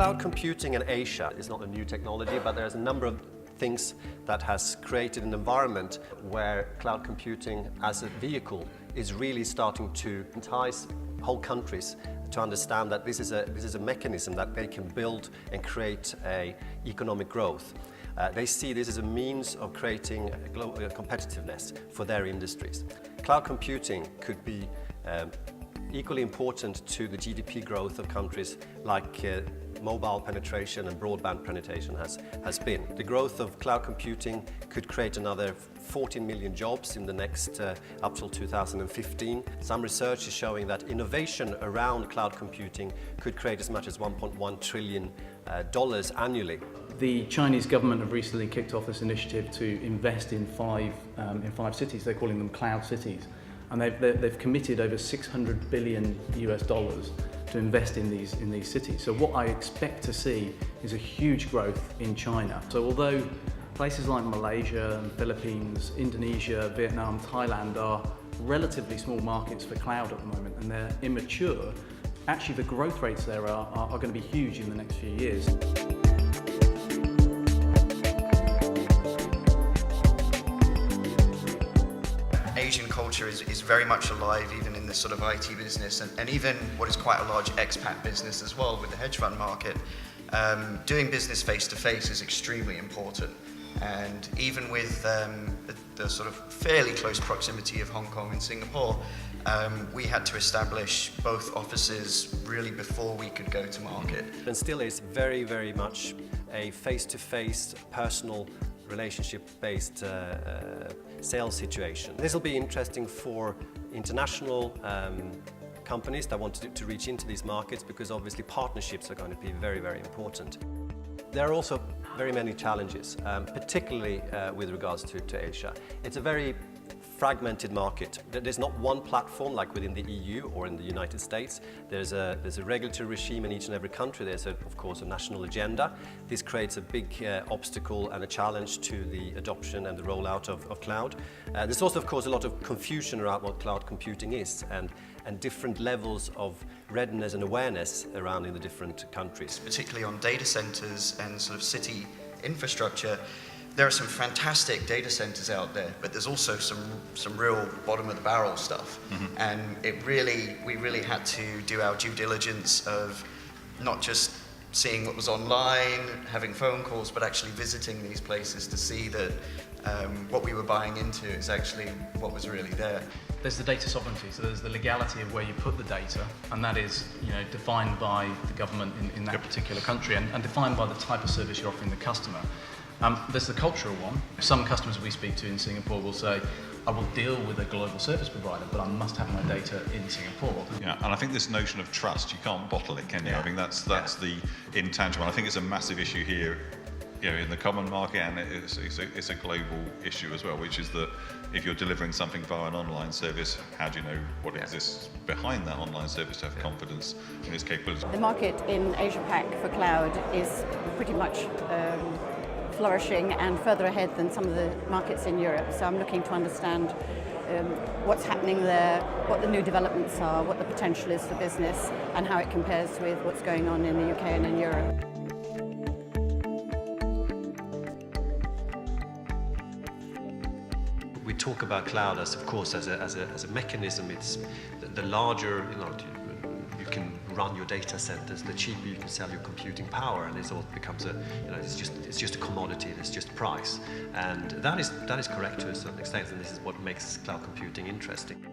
Cloud computing in Asia is not a new technology, but there's a number of things that has created an environment where cloud computing as a vehicle is really starting to entice whole countries to understand that this is a mechanism that they can build and create economic growth. They see this as a means of creating global competitiveness for their industries. Cloud computing could be equally important to the GDP growth of countries like mobile penetration and broadband penetration has been. The growth of cloud computing could create another 14 million jobs in the next up till 2015. Some research is showing that innovation around cloud computing could create as much as $1.1 trillion annually. The Chinese government have recently kicked off this initiative to invest in five cities. They're calling them cloud cities, and they've committed over $600 billion to invest in these cities. So what I expect to see is a huge growth in China. So although places like Malaysia, Philippines, Indonesia, Vietnam, Thailand are relatively small markets for cloud at the moment and they're immature, actually the growth rates there are going to be huge in the next few years. Asian culture is very much alive even in this sort of IT business and even what is quite a large expat business as well with the hedge fund market. Doing business face to face is extremely important, and even with the sort of fairly close proximity of Hong Kong and Singapore, we had to establish both offices really before we could go to market. And still is very, very much a face-to-face, personal, relationship-based sales situation. This will be interesting for international companies that want to reach into these markets, because obviously partnerships are going to be very, very important. There are also very many challenges, particularly with regards to Asia. It's a very fragmented market. There's not one platform like within the EU or in the United States. There's a regulatory regime in each and every country. There's of course a national agenda. This creates a big obstacle and a challenge to the adoption and the rollout of cloud. There's also of course a lot of confusion around what cloud computing is and different levels of readiness and awareness around in the different countries. Particularly on data centers and sort of city infrastructure, there are some fantastic data centers out there, but there's also some real bottom of the barrel stuff. Mm-hmm. And we really had to do our due diligence of not just seeing what was online, having phone calls, but actually visiting these places to see that what we were buying into is actually what was really there. There's the data sovereignty, so there's the legality of where you put the data, and that is defined by the government in that particular country and defined by the type of service you're offering the customer. There's the cultural one. Some customers we speak to in Singapore will say, I will deal with a global service provider, but I must have my data in Singapore. Yeah, and I think this notion of trust, you can't bottle it, can you? Yeah. I think that's the intangible. I think it's a massive issue here, in the common market, and it's a global issue as well, which is that if you're delivering something via an online service, how do you know what exists behind that online service to have confidence in its capability? The market in Asia Pac for cloud is pretty much flourishing and further ahead than some of the markets in Europe. So I'm looking to understand what's happening there, what the new developments are, what the potential is for business, and how it compares with what's going on in the UK and in Europe. We talk about cloud as, of course, as a mechanism. It's the larger, you can run your data centers, the cheaper you can sell your computing power, and it all becomes it's just a commodity. It's just price, and that is correct to a certain extent, and this is what makes cloud computing interesting.